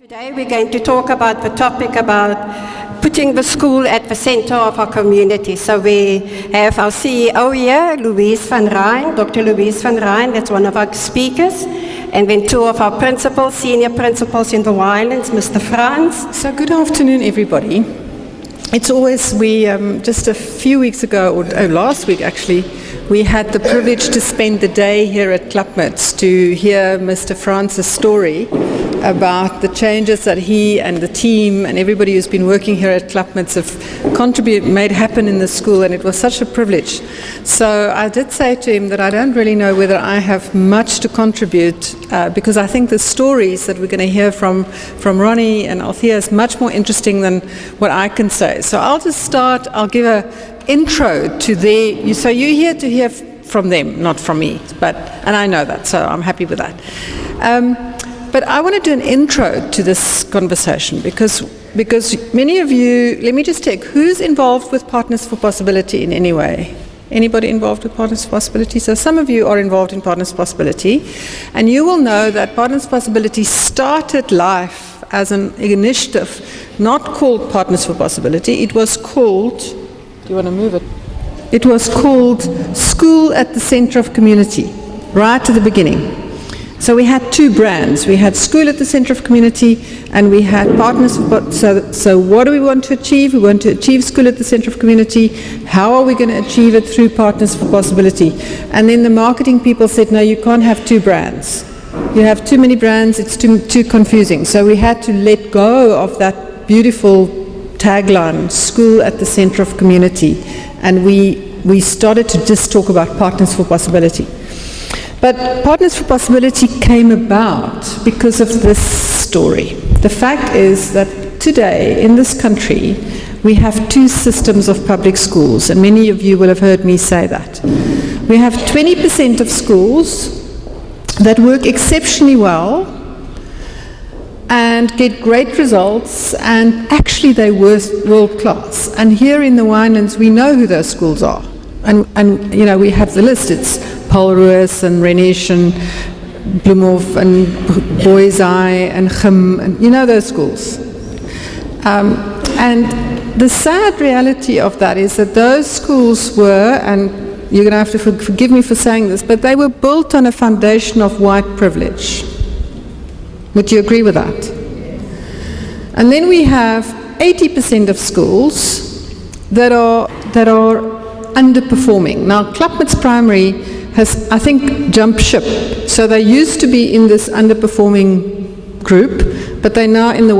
Today we're going to talk about the topic about putting the school at the center of our community. So we have our CEO here, Louise Van Rhyn, Dr. Louise Van Rhyn, that's one of our speakers. And then two of our principals, senior principals in the Winelands, Mr. Frans. So good afternoon, everybody. It's always, just a few weeks ago, or last week actually, we had the privilege to spend the day here at Klapmuts to hear Mr. Frans' story about the changes that he and the team and everybody who's been working here at Klapmuts have made happen in the school, and it was such a privilege. So I did say to him that I don't really know whether I have much to contribute because I think the stories that we're going to hear from Ronnie and Althea is much more interesting than what I can say. So I'll just start, I'll give an intro to so you're here to hear from them, not from me, and I know that, so I'm happy with that. But I want to do an intro to this conversation because many of you, let me just take, who's involved with Partners for Possibility in any way? Anybody involved with Partners for Possibility? So some of you are involved in Partners for Possibility, and you will know that Partners for Possibility started life as an initiative not called Partners for Possibility. It was called, do you want to move it? It was called School at the Center of Community, right at the beginning. So we had two brands. We had School at the Center of Community, and we had Partners for So what do we want to achieve? We want to achieve School at the Center of Community. How are we going to achieve it? Through Partners for Possibility. And then the marketing people said, no, you can't have two brands. You have too many brands, it's too confusing. So we had to let go of that beautiful tagline, School at the Center of Community. And we started to just talk about Partners for Possibility. But Partners for Possibility came about because of this story. The fact is that today in this country we have two systems of public schools, and many of you will have heard me say that. We have 20% of schools that work exceptionally well and get great results, and actually they're world class. And here in the Winelands we know who those schools are. And you know, we have the list. It's Paulroos and Renish and Bloemhof and Boyseye and Chim, and you know those schools. And the sad reality of that is that those schools were, and you're going to have to forgive me for saying this, but they were built on a foundation of white privilege. Would you agree with that? And then we have 80% of schools that are underperforming. Now, Klapmuts Primary has, I think, jumped ship. So they used to be in this underperforming group, but they're now in the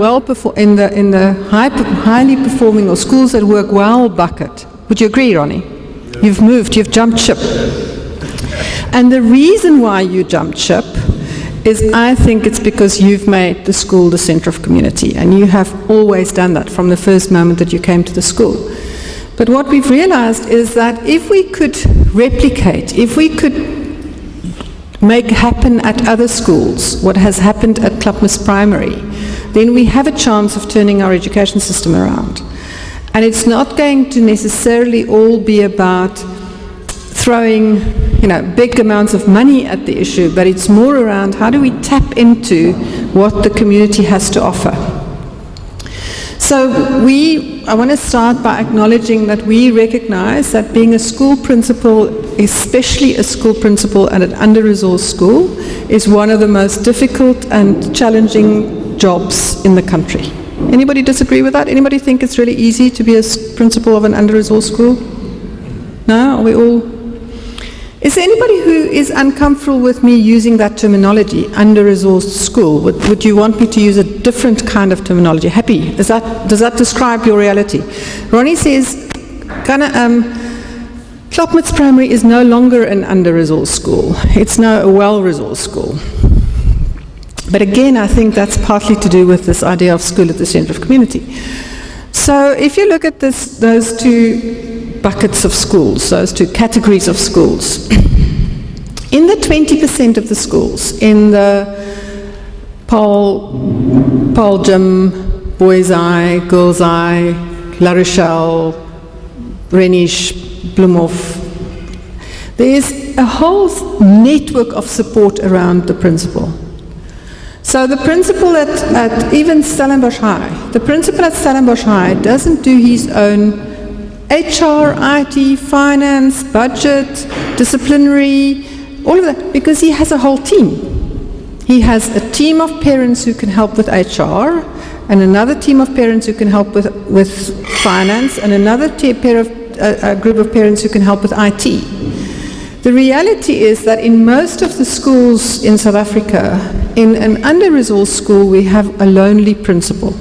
highly performing, or schools that work well, bucket. Would you agree, Ronnie? Yeah. You've jumped ship. And the reason why you jumped ship is, I think it's because you've made the school the center of community, and you have always done that from the first moment that you came to the school. But what we've realized is that if we could replicate, if we could make happen at other schools what has happened at Klapmuts Primary, then we have a chance of turning our education system around. And it's not going to necessarily all be about throwing, big amounts of money at the issue, but it's more around how do we tap into what the community has to offer. So I want to start by acknowledging that we recognize that being a school principal, especially a school principal at an under-resourced school, is one of the most difficult and challenging jobs in the country. Anybody disagree with that? Anybody think it's really easy to be a principal of an under-resourced school? No? Are we all? Is there anybody who is uncomfortable with me using that terminology, under-resourced school? Would you want me to use a different kind of terminology? Happy? Does that describe your reality? Ronnie says, Klapmuts Primary is no longer an under-resourced school. It's now a well-resourced school. But again, I think that's partly to do with this idea of school at the center of community. So if you look at those two buckets of schools, those two categories of schools, in the 20% of the schools, in the Paul Jim, Boys Eye, Girls Eye, La Rochelle, Renish, Bloemhof, there is a whole network of support around the principal. So the principal at even Stellenbosch High, the principal at Stellenbosch High doesn't do his own HR, IT, finance, budget, disciplinary, all of that, because he has a whole team. He has a team of parents who can help with HR, and another team of parents who can help with finance, and another group of parents who can help with IT. The reality is that in most of the schools in South Africa, in an under-resourced school, we have a lonely principal.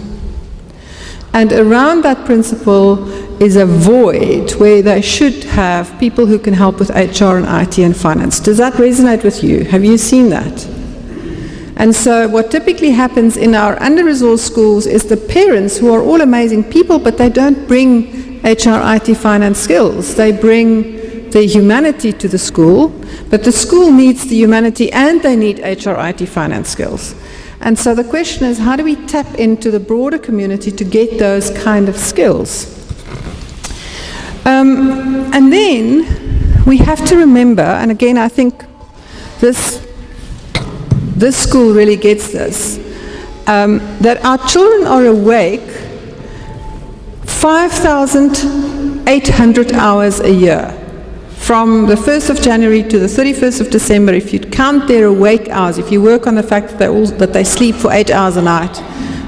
And around that principal is a void where they should have people who can help with HR and IT and finance. Does that resonate with you? Have you seen that? And so what typically happens in our under-resourced schools is the parents, who are all amazing people, but they don't bring HR, IT, finance skills. They bring the humanity to the school, but the school needs the humanity and they need HR, IT, finance skills. And so the question is, how do we tap into the broader community to get those kind of skills? And then we have to remember, and again I think this school really gets this, that our children are awake 5,800 hours a year. From the 1st of January to the 31st of December, if you count their awake hours, if you work on the fact that they sleep for 8 hours a night,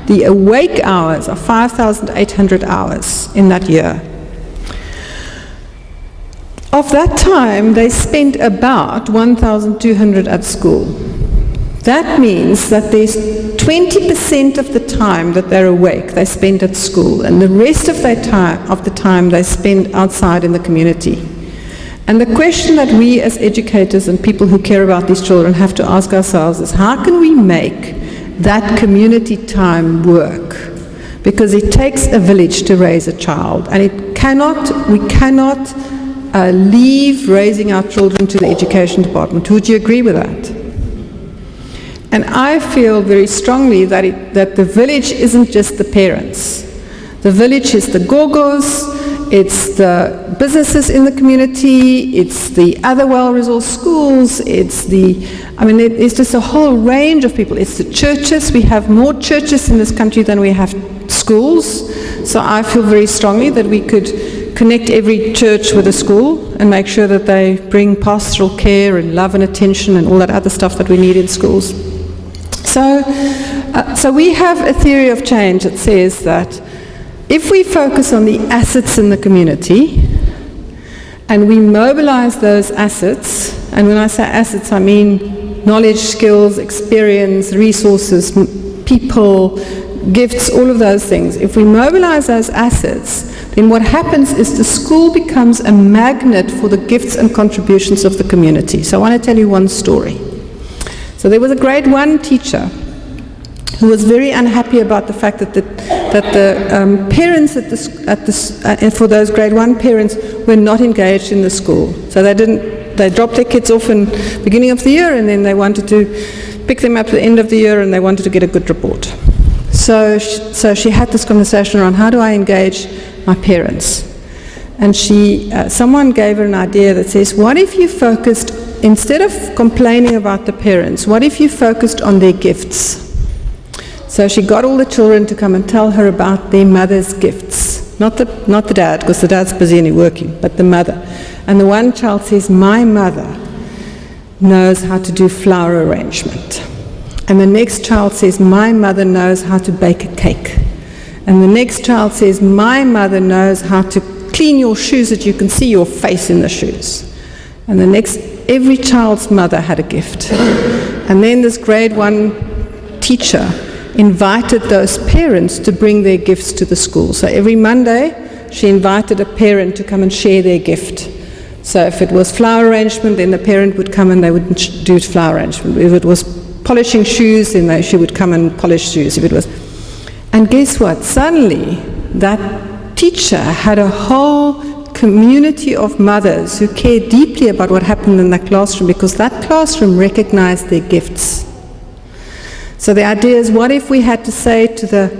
the awake hours are 5,800 hours in that year. Of that time, they spend about 1,200 at school. That means that there's 20% of the time that they're awake they spend at school, and the rest of the time they spend outside in the community. And the question that we as educators and people who care about these children have to ask ourselves is, how can we make that community time work? Because it takes a village to raise a child, and we cannot leave raising our children to the education department. Would you agree with that? And I feel very strongly that the village isn't just the parents. The village is the gogos, it's the businesses in the community, it's the other well-resourced schools, it's just a whole range of people. It's the churches. We have more churches in this country than we have schools. So I feel very strongly that we could connect every church with a school and make sure that they bring pastoral care and love and attention and all that other stuff that we need in schools. So we have a theory of change that says that if we focus on the assets in the community and we mobilize those assets, and when I say assets I mean knowledge, skills, experience, resources, people, gifts, all of those things. If we mobilize those assets, then what happens is the school becomes a magnet for the gifts and contributions of the community. So I want to tell you one story. So there was a grade 1 teacher who was very unhappy about the fact that the parents for those grade 1 parents were not engaged in the school. So they dropped their kids off in the beginning of the year, and then they wanted to pick them up at the end of the year, and they wanted to get a good report. So she had this conversation around, how do I engage my parents? And someone gave her an idea that says, what if you focused, instead of complaining about the parents, what if you focused on their gifts? So she got all the children to come and tell her about their mother's gifts. Not the dad, because the dad's busy and he's working, but the mother. And the one child says, my mother knows how to do flower arrangement. And the next child says, my mother knows how to bake a cake. And the next child says, my mother knows how to clean your shoes so that you can see your face in the shoes. And every child's mother had a gift. And then this grade 1 teacher invited those parents to bring their gifts to the school. So every Monday, she invited a parent to come and share their gift. So if it was flower arrangement, then the parent would come and they would do flower arrangement. If it was polishing shoes, then she would come and polish shoes. And guess what? Suddenly, that teacher had a whole community of mothers who cared deeply about what happened in that classroom, because that classroom recognized their gifts. So the idea is, what if we had to say to the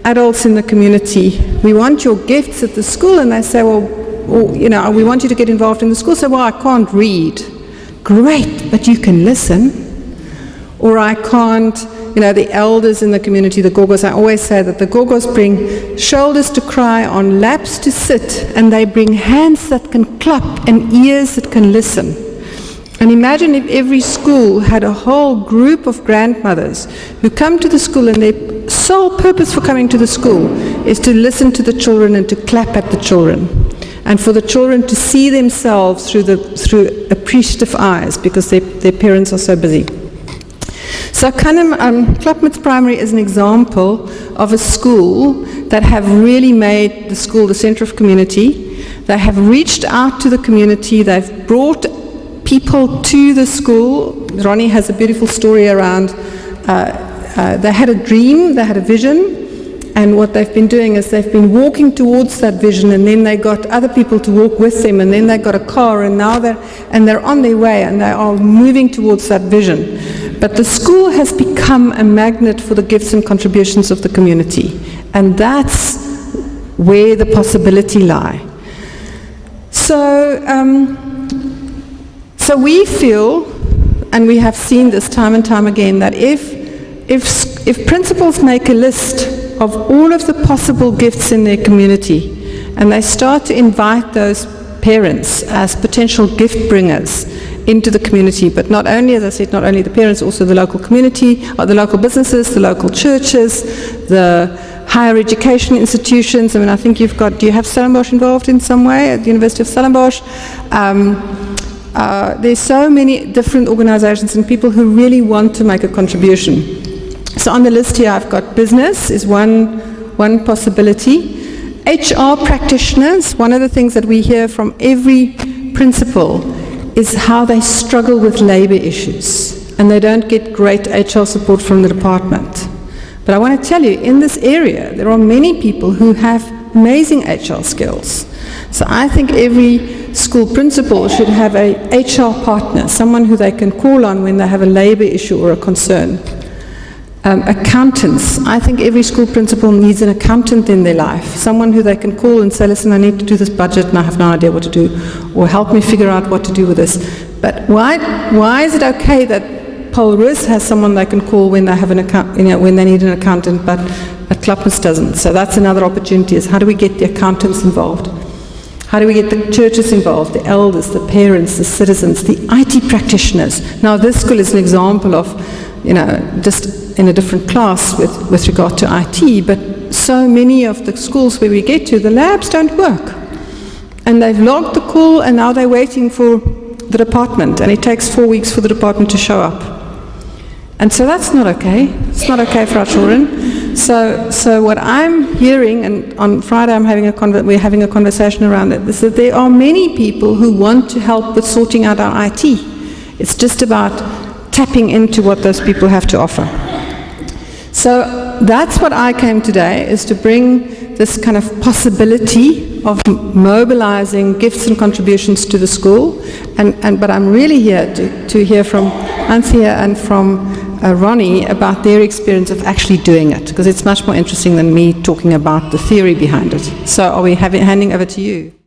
adults in the community, we want your gifts at the school, and they say, well, we want you to get involved in the school. So, well, I can't read. Great, but you can listen. Or I can't the elders in the community, the gogos. I always say that the gogos bring shoulders to cry on, laps to sit, and they bring hands that can clap and ears that can listen. And imagine if every school had a whole group of grandmothers who come to the school, and their sole purpose for coming to the school is to listen to the children and to clap at the children, and for the children to see themselves through appreciative eyes because their parents are so busy. So Klapmuts Primary is an example of a school that have really made the school the centre of community. They have reached out to the community. They've brought people to the school. Ronnie has a beautiful story around, they had a dream, they had a vision, and what they've been doing is they've been walking towards that vision, and then they got other people to walk with them, and then they got a car, and now they're on their way, and they are moving towards that vision. But the school has become a magnet for the gifts and contributions of the community, and that's where the possibility lies. So we feel, and we have seen this time and time again, that if principals make a list of all of the possible gifts in their community, and they start to invite those parents as potential gift bringers into the community, but not only, as I said, not only the parents, also the local community, or the local businesses, the local churches, the higher education institutions. I mean, I think do you have Stellenbosch involved in some way at the University of Stellenbosch? There's so many different organizations and people who really want to make a contribution. So on the list here I've got business is one possibility. HR practitioners, one of the things that we hear from every principal is how they struggle with labor issues, and they don't get great HR support from the department. But I want to tell you, in this area there are many people who have amazing HR skills. So I think every school principal should have a HR partner, someone who they can call on when they have a labor issue or a concern. Accountants. I think every school principal needs an accountant in their life, someone who they can call and say, listen, I need to do this budget and I have no idea what to do, or help me figure out what to do with this. But why is it okay that Paul Roos has someone they can call when they have an when they need an accountant, but Klapmuts doesn't? So that's another opportunity, is how do we get the accountants involved? How do we get the churches involved, the elders, the parents, the citizens, the IT practitioners? Now this school is an example of, just in a different class with regard to IT, but so many of the schools where we get to, the labs don't work. And they've logged the call, and now they're waiting for the department, and it takes 4 weeks for the department to show up. And so that's not okay. It's not okay for our children. So what I'm hearing, and on Friday we're having a conversation around it, is that there are many people who want to help with sorting out our IT. It's just about tapping into what those people have to offer. So that's what I came today, is to bring this kind of possibility of mobilizing gifts and contributions to the school. But I'm really here to hear from Anthea and from Ronnie about their experience of actually doing it, because it's much more interesting than me talking about the theory behind it. So are we handing over to you?